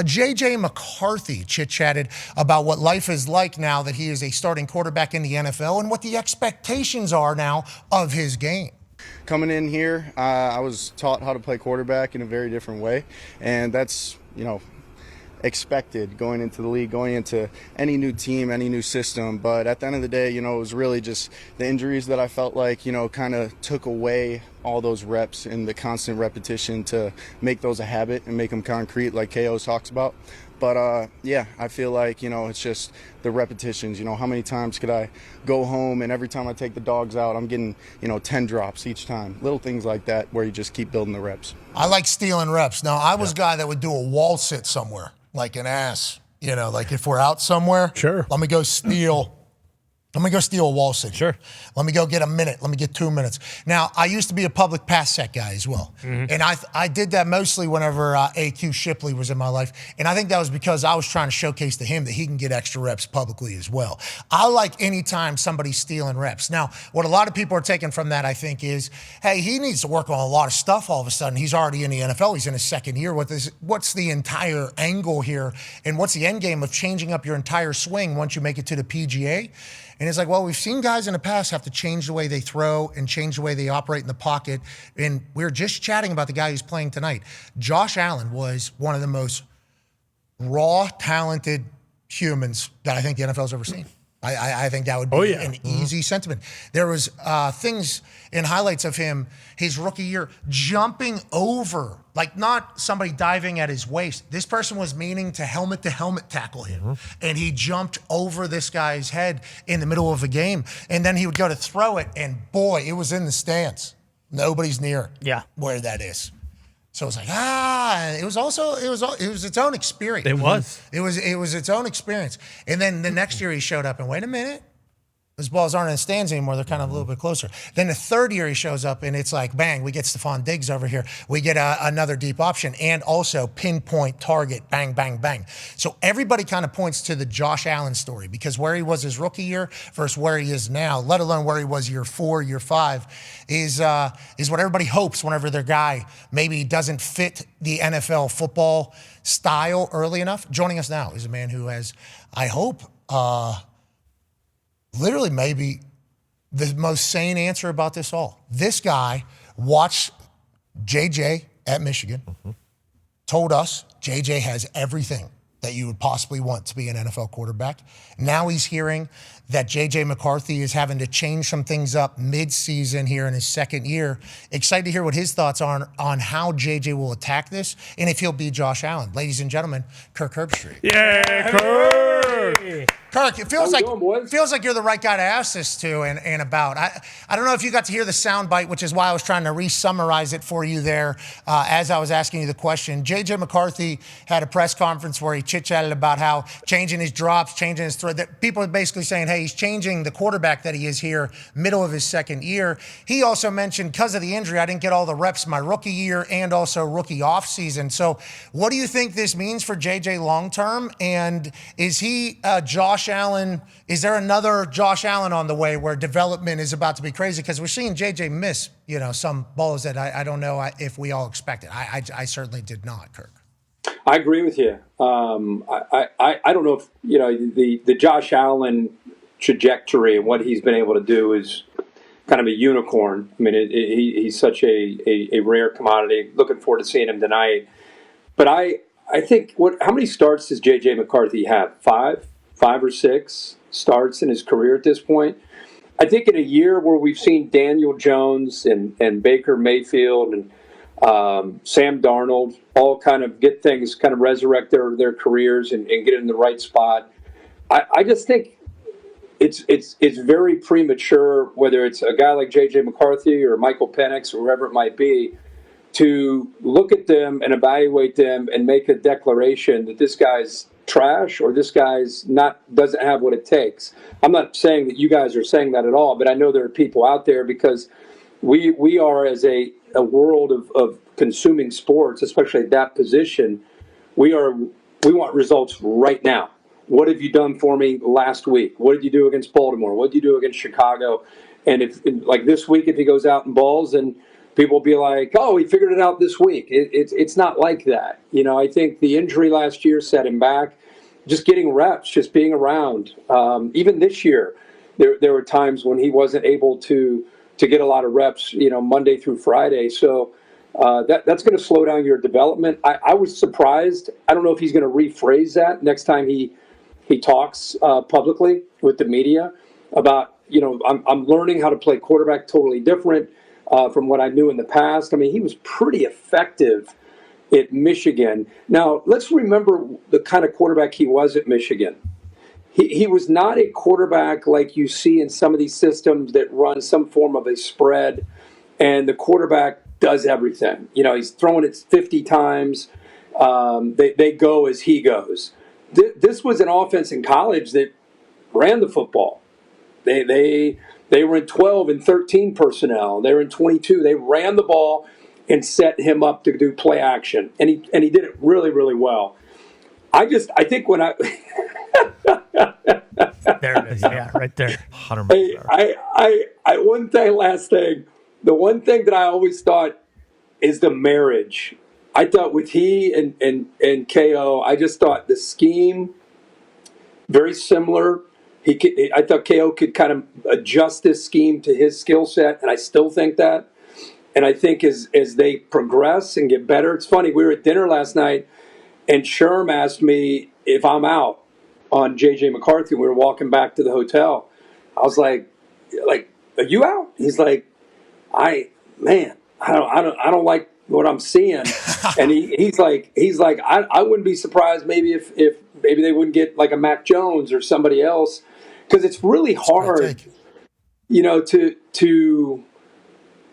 J.J. McCarthy chit-chatted about what life is like now that he is a starting quarterback in the NFL and what the expectations are now of his game. Coming in here, I was taught how to play quarterback in a very different way, and that's, expected going into the league, going into any new team, any new system. But at the end of the day, it was really just the injuries that I felt like, kind of took away all those reps and the constant repetition to make those a habit and make them concrete like KO talks about. But, I feel like, it's just the repetitions. How many times could I go home and every time I take the dogs out, I'm getting, 10 drops each time. Little things like that where you just keep building the reps. I like stealing reps. Now, I was a guy that would do a wall sit somewhere, like an ass. Like if we're out somewhere, sure. Let me go steal a wall sit. Sure. Let me go get a minute. Let me get 2 minutes. Now, I used to be a public pass set guy as well. Mm-hmm. And I did that mostly whenever A.Q. Shipley was in my life. And I think that was because I was trying to showcase to him that he can get extra reps publicly as well. I like any time somebody's stealing reps. Now, what a lot of people are taking from that, I think, is, hey, he needs to work on a lot of stuff all of a sudden. He's already in the NFL. He's in his second year. What's the entire angle here? And what's the end game of changing up your entire swing once you make it to the PGA? And it's like, well, we've seen guys in the past have to change the way they throw and change the way they operate in the pocket. And we were just chatting about the guy who's playing tonight. Josh Allen was one of the most raw, talented humans that I think the NFL's ever seen. I think that would be an easy sentiment. There was things in highlights of him, his rookie year, jumping over, like not somebody diving at his waist. This person was meaning to helmet tackle him. And he jumped over this guy's head in the middle of a game. And then he would go to throw it, and boy, it was in the stands. Nobody's near where that is. So it's like, it was its own experience. It was. It was its own experience. And then the next year he showed up and wait a minute, those balls aren't in the stands anymore. They're kind of a little bit closer. Then the third year he shows up and it's like, bang, we get Stephon Diggs over here. We get another deep option and also pinpoint target, bang, bang, bang. So everybody kind of points to the Josh Allen story because where he was his rookie year versus where he is now, let alone where he was year 4, year 5, is what everybody hopes whenever their guy maybe doesn't fit the NFL football style early enough. Joining us now is a man who has, I hope, literally maybe the most sane answer about this all. This guy watched JJ at Michigan, told us JJ has everything that you would possibly want to be an NFL quarterback. Now he's hearing that JJ McCarthy is having to change some things up mid-season here in his second year. Excited to hear what his thoughts are on how JJ will attack this and if he'll be Josh Allen. Ladies and gentlemen, Kirk Herbstreit. Yeah, Kirk! Kirk, it feels like you're the right guy to ask this to and about. I don't know if you got to hear the soundbite, which is why I was trying to re-summarize it for you there as I was asking you the question. J.J. McCarthy had a press conference where he chit-chatted about how changing his drops, changing his throw. People are basically saying, hey, he's changing the quarterback that he is here, middle of his second year. He also mentioned because of the injury, I didn't get all the reps my rookie year and also rookie offseason. So what do you think this means for J.J. long-term? And is he Josh Allen? Is there another Josh Allen on the way where development is about to be crazy? Because we're seeing JJ miss, some balls that I don't know if we all expected. I certainly did not, Kirk. I agree with you. I don't know if the Josh Allen trajectory and what he's been able to do is kind of a unicorn. I mean, he's such a rare commodity. Looking forward to seeing him tonight. But I think how many starts does J.J. McCarthy have? 5 or 6 starts in his career at this point. I think in a year where we've seen Daniel Jones and Baker Mayfield and Sam Darnold all kind of get things, kind of resurrect their careers and get in the right spot, I just think it's very premature, whether it's a guy like J.J. McCarthy or Michael Penix or whoever it might be, to look at them and evaluate them and make a declaration that this guy's trash or this guy's doesn't have what it takes. I'm not saying that you guys are saying that at all, but I know there are people out there because we are, as a world of consuming sports, especially at that position, we want results right now. What have you done for me last week? What did you do against Baltimore? What did you do against Chicago? And if, like this week, if he goes out and balls, then people will be like, "Oh, he figured it out this week." It's not like that. I think the injury last year set him back. Just getting reps, just being around. Even this year, there were times when he wasn't able to get a lot of reps. Monday through Friday. So that's going to slow down your development. I was surprised. I don't know if he's going to rephrase that next time he talks publicly with the media about, I'm learning how to play quarterback totally different from what I knew in the past. I mean, he was pretty effective at Michigan. Now, let's remember the kind of quarterback he was at Michigan. He was not a quarterback like you see in some of these systems that run some form of a spread, and the quarterback does everything. He's throwing it 50 times. They go as he goes. This was an offense in college that ran the football. They were in 12 and 13 personnel. They were in 22. They ran the ball and set him up to do play action, and he did it really, really well. I think when I There it is. Yeah, right there. 100%. The one thing that I always thought is the marriage. I thought with he and KO, I just thought the scheme very similar. I thought KO could kind of adjust this scheme to his skill set, and I still think that. And I think as they progress and get better, it's funny. We were at dinner last night, and Sherm asked me if I'm out on J.J. McCarthy. We were walking back to the hotel. I was like, are you out? He's like, I don't like what I'm seeing. And he's like, I wouldn't be surprised maybe if maybe they wouldn't get like a Mac Jones or somebody else, because it's really hard, to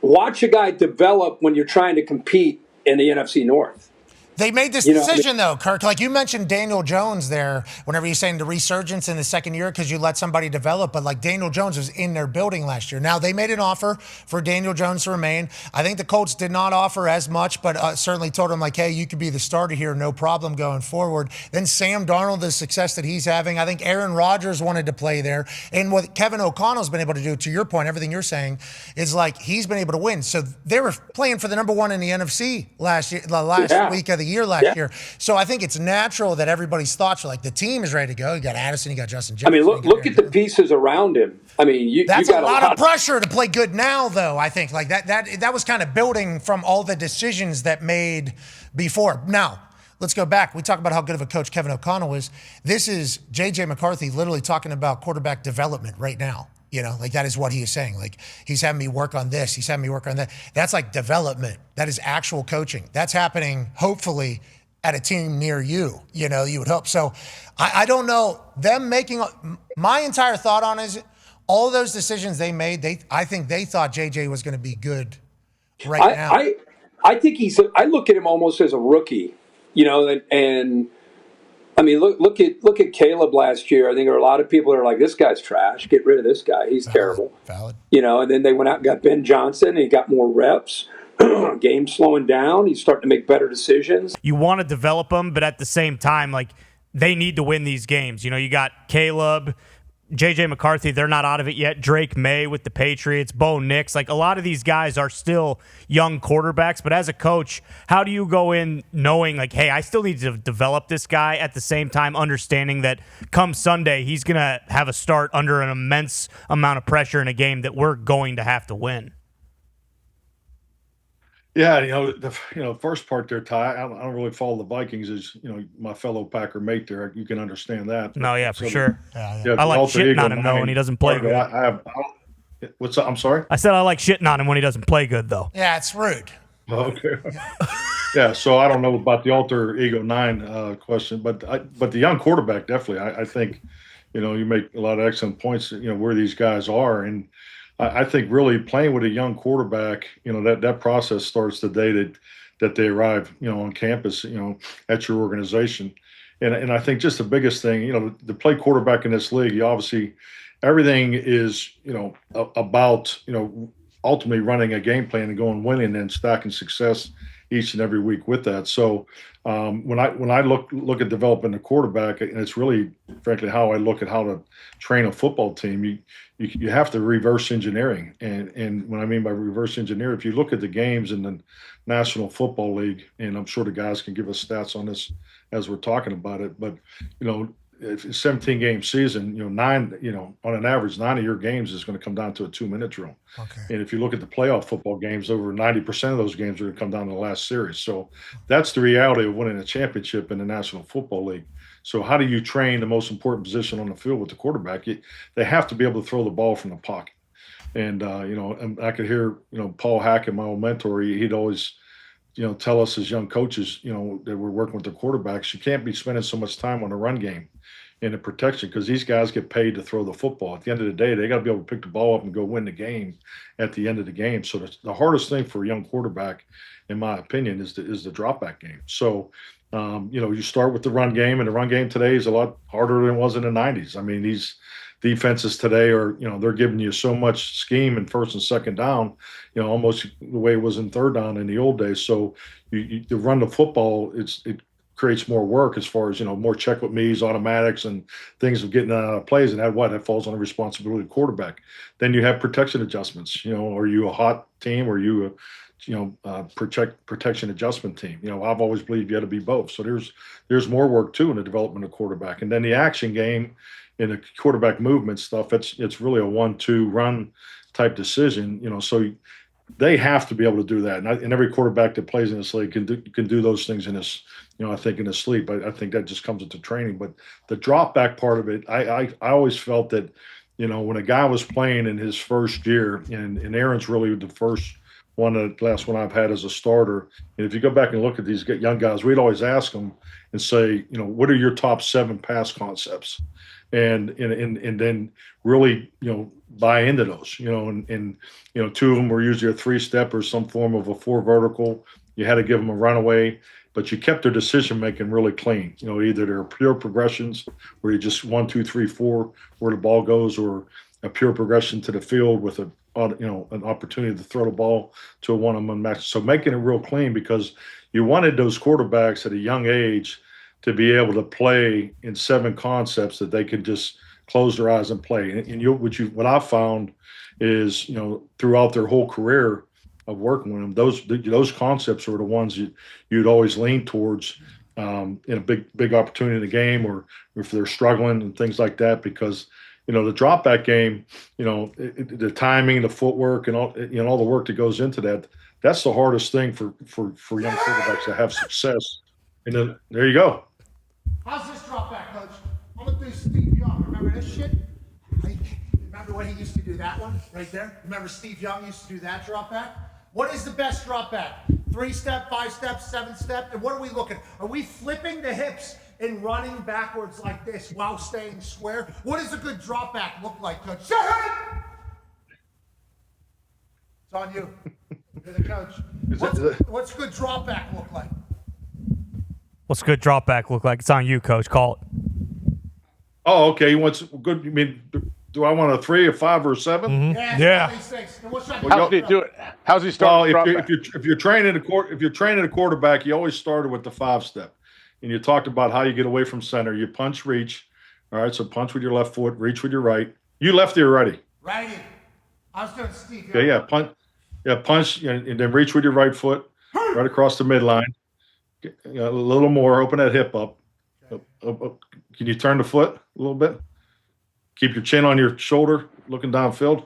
watch a guy develop when you're trying to compete in the NFC North. They made this decision, though, Kirk. Like you mentioned Daniel Jones there, whenever you're saying the resurgence in the second year because you let somebody develop. But like Daniel Jones was in their building last year. Now, they made an offer for Daniel Jones to remain. I think the Colts did not offer as much, but certainly told him, like, hey, you could be the starter here, no problem going forward. Then Sam Darnold, the success that he's having. I think Aaron Rodgers wanted to play there. And what Kevin O'Connell's been able to do, to your point, everything you're saying, is like he's been able to win. So they were playing for the number one in the NFC last year, the last week of the year last year. So I think it's natural that everybody's thoughts are like the team is ready to go. You got Addison, you got Justin Jefferson. I mean, look at the pieces around him. I mean, that's you got a lot of pressure to play good now, though. I think like that was kind of building from all the decisions that made before. Now, let's go back. We talk about how good of a coach Kevin O'Connell is. This is J.J. McCarthy literally talking about quarterback development right now. Like that is what he is saying. Like he's having me work on this. He's having me work on that. That's like development. That is actual coaching. That's happening, hopefully, at a team near you. You would hope. So I don't know. Them making my entire thought on is all those decisions they made. I think they thought JJ was going to be good now. I think I look at him almost as a rookie. And I mean, look at Caleb last year. I think there are a lot of people that are like, this guy's trash. Get rid of this guy. He's terrible. Valid. And then they went out and got Ben Johnson, and he got more reps. Game slowing down. He's starting to make better decisions. You want to develop them, but at the same time, like they need to win these games. You got Caleb, J.J. McCarthy, they're not out of it yet. Drake May with the Patriots, Bo Nix. Like a lot of these guys are still young quarterbacks, but as a coach, how do you go in knowing like, hey, I still need to develop this guy, at the same time understanding that come Sunday, he's going to have a start under an immense amount of pressure in a game that we're going to have to win? Yeah, the first part there, Ty, I don't really follow the Vikings as, my fellow Packer mate there. You can understand that. No, yeah, for sure. Yeah. I like shitting on him, though, when he doesn't play good. What's up? I'm sorry? I said I like shitting on him when he doesn't play good, though. Yeah, it's rude. Okay. Yeah, so I don't know about the alter ego 9 question, but the young quarterback, definitely. I think, you make a lot of excellent points, where these guys are. And I think really playing with a young quarterback, that process starts the day that they arrive, on campus, at your organization. And I think just the biggest thing, to play quarterback in this league, you obviously everything is, about, ultimately running a game plan and going winning and stacking success each and every week with that. So when I look at developing a quarterback, and it's really, frankly, how I look at how to train a football team, you have to reverse engineering. And what I mean by reverse engineer, if you look at the games in the National Football League, and I'm sure the guys can give us stats on this as we're talking about it, but if it's a 17-game season, on an average, 9 of your games is going to come down to a 2-minute drill. Okay. And if you look at the playoff football games, over 90% of those games are going to come down to the last series. So that's the reality of winning a championship in the National Football League. So how do you train the most important position on the field with the quarterback? They have to be able to throw the ball from the pocket. And, and I could hear, Paul Hackett, my old mentor, he'd always, tell us as young coaches, that we're working with the quarterbacks, you can't be spending so much time on the run game and the protection, because these guys get paid to throw the football. At the end of the day, they got to be able to pick the ball up and go win the game at the end of the game. So the hardest thing for a young quarterback, in my opinion, is the drop back game. So, you start with the run game, and the run game today is a lot harder than it was in the 90s. I mean, these defenses today are, they're giving you so much scheme in first and second down, almost the way it was in third down in the old days. So you to run the football, it creates more work as far as, more check with me's, automatics, and things of getting out of plays. And that falls on the responsibility of the quarterback. Then you have protection adjustments. Are you a hot team, or are you protection adjustment team? I've always believed you had to be both. So there's more work too in the development of quarterback. And then the action game in the quarterback movement stuff, it's really a 1-2 run type decision. So they have to be able to do that. And every quarterback that plays in this league can do those things in his, I think in his sleep. I think that just comes into training. But the drop back part of it, I always felt that, when a guy was playing in his first year, and Aaron's really the last one I've had as a starter. And if you go back and look at these young guys, we'd always ask them and say, what are your top 7 pass concepts? And then really, buy into those, and 2 of them were usually a 3-step or some form of a 4 vertical. You had to give them a runaway, but you kept their decision-making really clean. Either they're pure progressions where you just 1, 2, 3, 4, where the ball goes, or a pure progression to the field with an opportunity to throw the ball to a one-on-one match. So making it real clean, because you wanted those quarterbacks at a young age to be able to play in 7 concepts that they could just close their eyes and play. And what I found is, throughout their whole career of working with them, those concepts are the ones you'd always lean towards in a big opportunity in the game, or if they're struggling and things like that, because the drop back game, the timing, the footwork, and all the work that goes into that, that's the hardest thing for young quarterbacks to have success. And then there you go. How's this drop back, Coach? I'm going to do Steve Young. Remember this shit? Remember when he used to do that one right there? Remember Steve Young used to do that drop back? What is the best drop back? 3-step, 5-step, 7-step? And what are we looking? Are we flipping the hips and running backwards like this while staying square? What does a good drop back look like, Coach? Shut it! It's on you. You're the coach. What's a good drop back look like? What's a good drop back look like? It's on you, Coach. Call it. Oh, okay. You mean, do I want a 3, a 5, or a 7? Mm-hmm. Yeah. How does he do it? How's he start? Well, if you're training a quarterback, you always started with the 5-step, and you talked about how you get away from center. You punch, reach. All right, so punch with your left foot, reach with your right. You lefty or righty? Righty. I was doing Steve. Okay, yeah, punch, and then reach with your right foot, right across the midline. A little more. Open that hip up. Can you turn the foot a little bit? Keep your chin on your shoulder, looking downfield.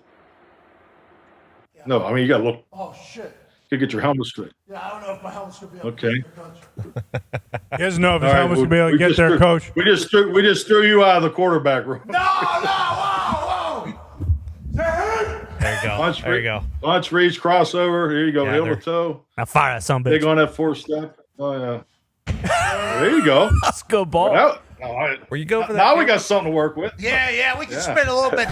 Yeah. No, I mean, you got to look. Oh, shit. You get your helmet straight. Yeah, I don't know if my helmet's going to be okay. He doesn't know if his helmet's going to be able to get there, Coach. We just threw you out of the quarterback room. No, whoa. There you go. There you go. Punch, reach, crossover. Here you go. Heel to toe. Now fire that son bitch. Big on that 4-step. Oh, yeah. There you go. That's a good ball. Now, Where you go for that? Now we got something to work with. Yeah, we can spin a little bit.